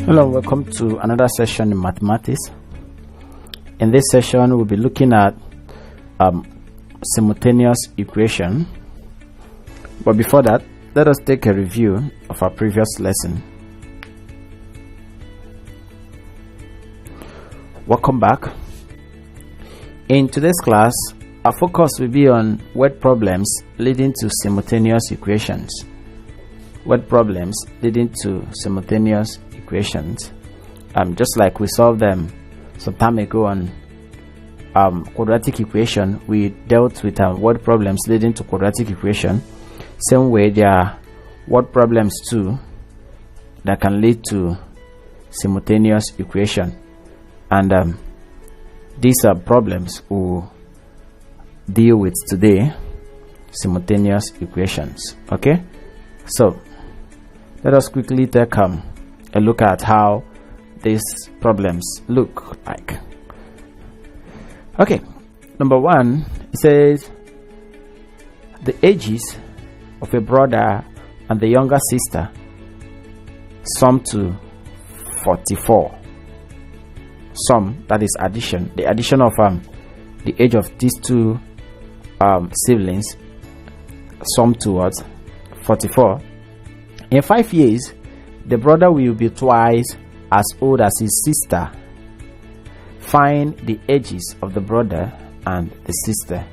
Hello, welcome to another session in mathematics. In this session, we'll be looking at simultaneous equation. But before that, let us take a review of our previous lesson. Welcome back. In today's class, our focus will be on word problems leading to simultaneous equations. Word problems leading to simultaneous equations, just like we solved them some time ago on quadratic equation. We dealt with word problems leading to quadratic equation. Same way, there are word problems too that can lead to simultaneous equation, and these are problems we'll deal with today. Simultaneous equations. Okay, so let us quickly take a look at how these problems look like. Okay, number one, it says the ages of a brother and the younger sister sum to 44. Sum, that is addition. The addition of the age of these two siblings sum to what? 44. In 5 years, the brother will be twice as old as his sister. Find the ages of the brother and the sister.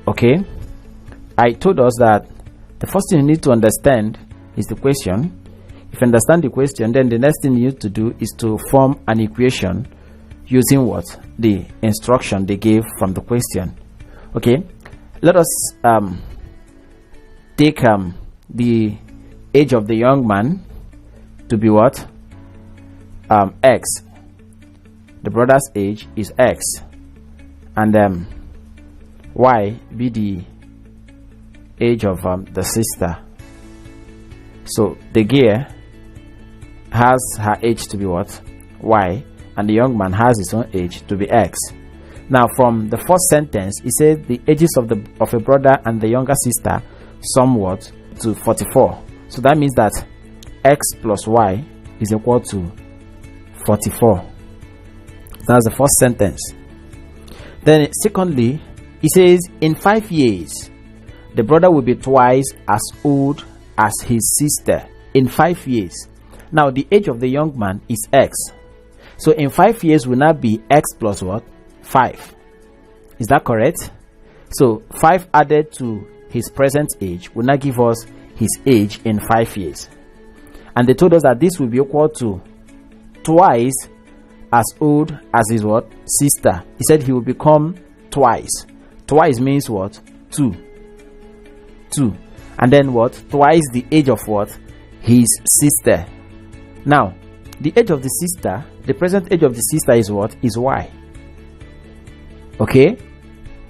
Okay, I told us that the first thing you need to understand is the question. If you understand the question, then the next thing you need to do is to form an equation using what? The instruction they gave from the question. Okay, let us take the age of the young man to be what? X. The brother's age is X, and Y be the age of the sister. So the girl has her age to be what? Y, and the young man has his own age to be X. Now, from the first sentence, it says the ages of a brother and the younger sister somewhat to 44. So that means that X plus Y is equal to 44. That's the first sentence. Then secondly, it says in 5 years, the brother will be twice as old as his sister. In 5 years. Now the age of the young man is X. So in 5 years will not be X plus what? 5. Is that correct? So 5 added to his present age will not give us his age in 5 years. And they told us that this will be equal to twice as old as his what? Sister. He said he will become twice. Twice means what? 2. And then what? Twice the age of what? His sister. Now, the age of the sister, the present age of the sister is what? Is Y. Okay?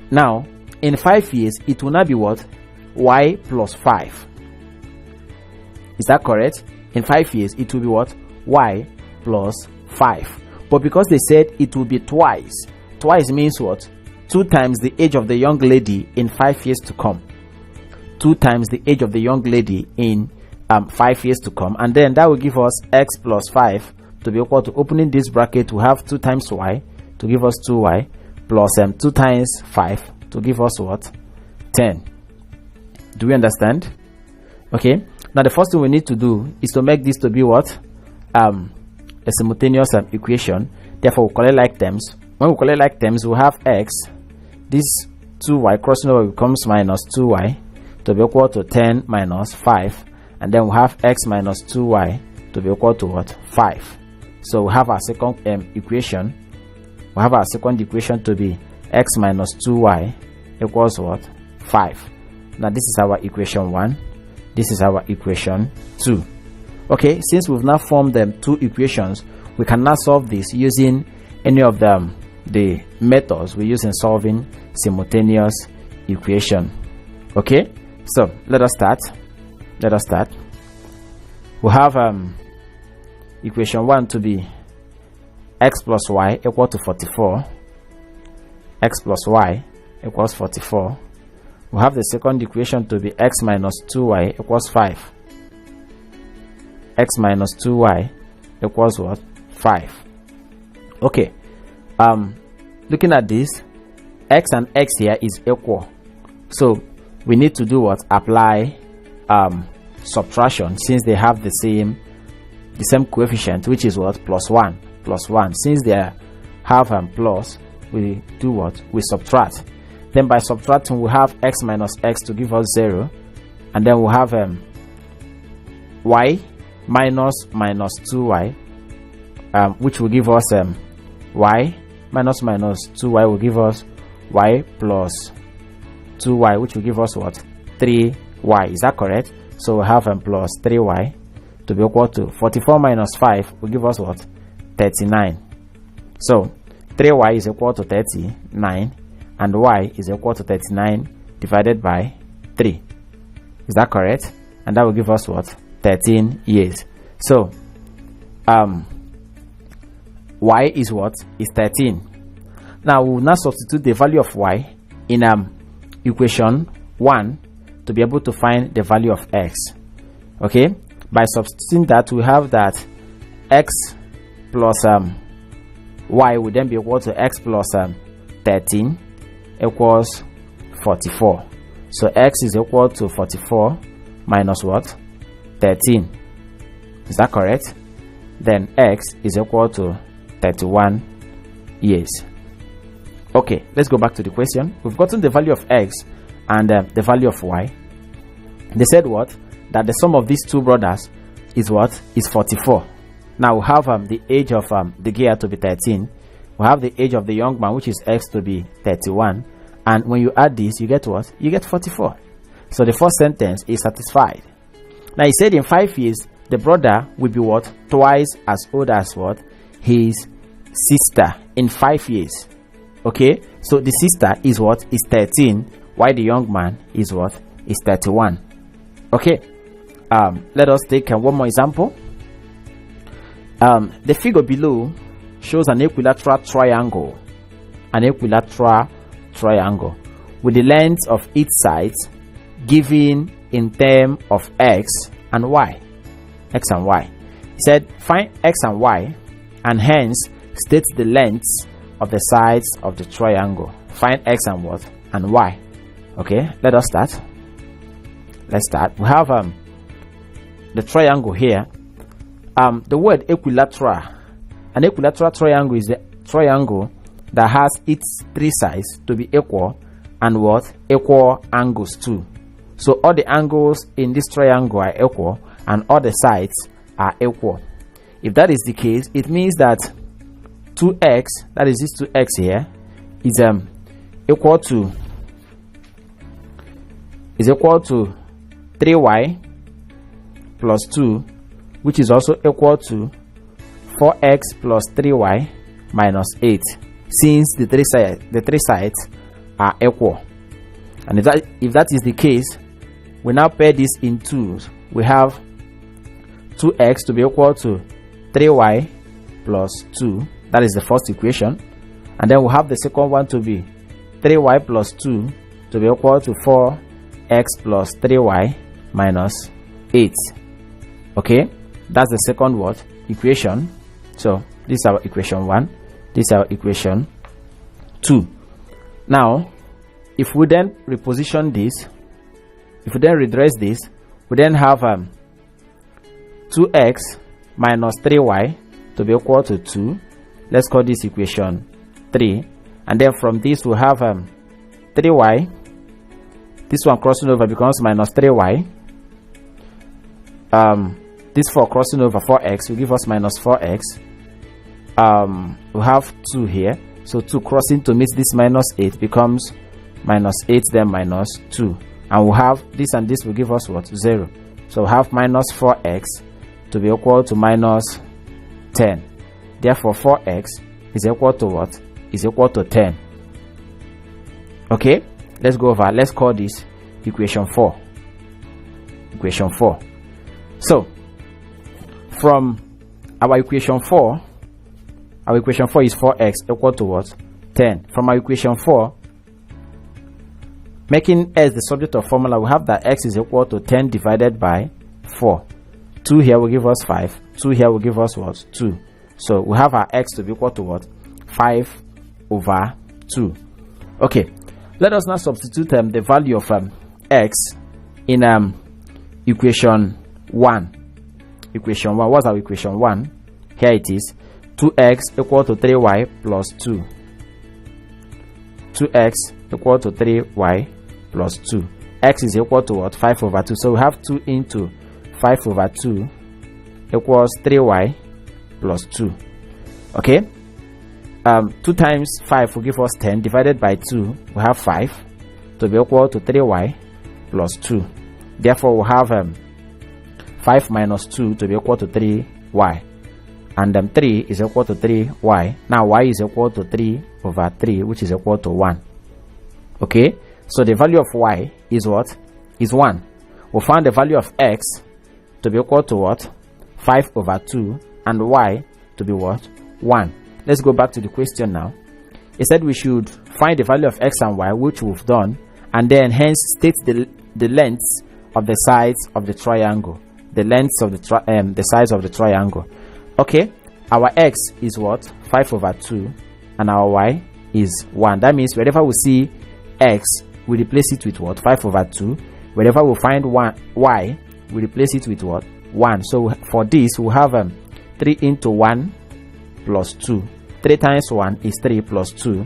Now, in 5 years, it will not be what? Y plus 5. Is that correct? In 5 years, it will be what? Y plus 5. But because they said it will be twice, twice means what? 2 times the age of the young lady in 5 years to come. 2 times the age of the young lady in 5 years to come. And then that will give us X plus 5 to be equal to, opening this bracket, we have 2 times Y to give us 2Y plus 2 times 5 to give us what? 10. Do we understand? Okay. Now the first thing we need to do is to make this to be what? A simultaneous equation. Therefore we collect like terms. When we collect like terms, we have X. This 2Y crossing over becomes minus 2Y to be equal to 10 minus 5. And then we have X minus 2Y to be equal to what? 5. So we have our second equation. We have our second equation to be X minus 2Y equals what? 5. Now this is our equation 1. This is our equation 2. Okay, since we've now formed them 2 equations, we can now solve this using any of the methods we use in solving simultaneous equation. Okay, so let us start. We have equation 1 to be X plus Y equal to 44. X plus Y equals 44. We have the second equation to be X minus 2Y equals 5. X minus 2Y equals what? 5. Okay, looking at this, x and x here is equal, so we need to do what? Apply subtraction, since they have the same coefficient, which is what? Plus 1. Since they have plus, we do what? We subtract. Then by subtracting, we have x minus x to give us 0, and then we have y minus 2y, which will give us y minus 2y will give us y plus 2y, which will give us what? 3y. Is that correct? So we have plus 3y to be equal to 44 minus 5 will give us what? 39. So 3y is equal to 39, and y is equal to 39 divided by 3. Is that correct? And that will give us what? 13 years. So y is what? Is 13. Now we will now substitute the value of y in equation 1 to be able to find the value of x. Okay, by substituting that, we have that x plus y would then be equal to x plus 13 equals 44. So x is equal to 44 minus what? 13. Is that correct? Then x is equal to 31 years. Okay, let's go back to the question. We've gotten the value of x and the value of y. They said what? That the sum of these two brothers is what? Is 44. Now we have the age of the girl to be 13. We have the age of the young man, which is x, to be 31. And when you add this, you get what? You get 44. So the first sentence is satisfied. Now he said in 5 years, the brother will be what? Twice as old as what? His sister in 5 years. Okay, so the sister is what? Is 13, while the young man is what? Is 31. Okay, let us take one more example. The figure below shows an equilateral triangle. An equilateral triangle with the length of each side given in terms of x and y. X and y. He said find x and y, and hence state the lengths of the sides of the triangle. Find x and what? And y. Okay, let us start. Let's start. We have the triangle here. The word equilateral. An equilateral triangle is the triangle that has its three sides to be equal and what? Equal angles too. So all the angles in this triangle are equal and all the sides are equal. If that is the case, it means that 2x, that is this 2x here, is equal to 3y plus 2, which is also equal to 4x plus 3y minus 8, since the three sides are equal. And if that is the case, we now pair this in twos. We have 2x to be equal to 3y plus 2. That is the first equation. And then we have the second one to be 3y plus 2 to be equal to 4x plus 3y minus 8. Okay, that's the second what? Equation. So this is our equation 1. This is our equation 2. Now, if we then reposition this, if we then redress this, we then have 2x minus 3y to be equal to 2. Let's call this equation 3. And then from this we have 3y. This one crossing over becomes minus 3y. This 4 crossing over 4x will give us minus 4x. We have 2 here. So 2 crossing to meet this minus 8 becomes minus 8, then minus 2. And we have this and this will give us what? 0. So we have minus 4x to be equal to minus 10. Therefore 4x is equal to what? Is equal to 10. Okay, let's go over. Let's call this equation 4. Equation 4. So from our equation 4, our equation 4 is 4x equal to what? 10. From our equation 4, making s the subject of formula, we have that x is equal to 10 divided by 4. 2 here will give us 5, 2 here will give us what? 2. So we have our x to be equal to what? 5 over 2. Okay, let us now substitute the value of x in equation 1. Equation 1, what's our equation 1? Here it is, 2x equal to 3y plus 2. 2x equal to 3y plus 2. X is equal to what? 5 over 2. So we have 2 into 5 over 2 equals 3y plus 2. Okay, 2 times 5 will give us 10, divided by 2 we have 5 to be equal to 3y plus 2. Therefore we have 5 minus 2 to be equal to 3y, and 3 is equal to 3y. Now y is equal to 3 over 3, which is equal to 1. Okay, so the value of y is what? Is 1. We found the value of x to be equal to what? 5 over 2, and y to be what? 1. Let's go back to the question now. It said we should find the value of x and y, which we've done, and then hence state the lengths of the sides of the triangle. The lengths of the sides of the triangle. Okay, our x is what? 5 over 2, and our y is 1. That means wherever we see x, we replace it with what? 5 over 2. Wherever we find y, we replace it with what? 1. So for this we have 3 into 1 plus 2. 3 times 1 is 3 plus 2.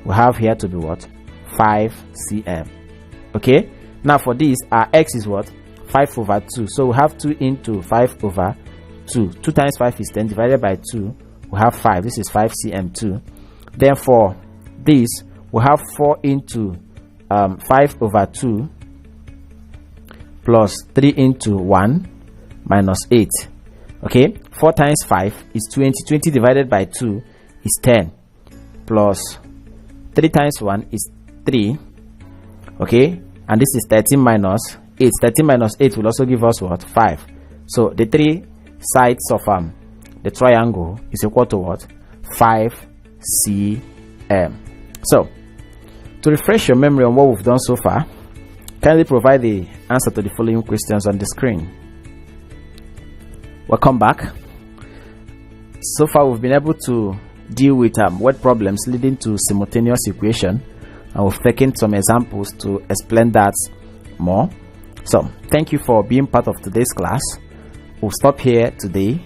We have here to be what? 5 cm. Okay, now for this our x is what? 5 over 2. So we have 2 into 5 over 2. 2 times 5 is 10, divided by 2 we have 5. This is 5 cm2. Then for this we have 4 into 5 over 2 plus 3 into 1 minus 8. Okay, 4 times 5 is 20. 20 divided by 2 is 10, plus 3 times 1 is 3. Okay, and this is 13 minus 8. 13 minus 8 will also give us what? 5. So the 3 sides of the triangle is equal to what? 5 cm. So to refresh your memory on what we've done so far, kindly provide the answer to the following questions on the screen. Welcome back. So far we've been able to deal with word problems leading to simultaneous equation, and we've taken some examples to explain that more. So thank you for being part of today's class. We'll stop here today,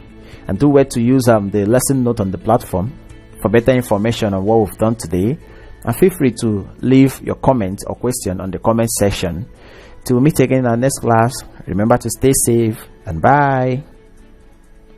and do well to use the lesson note on the platform for better information on what we've done today, and feel free to leave your comment or question on the comment section. Till we meet again in our next class, remember to stay safe, and bye.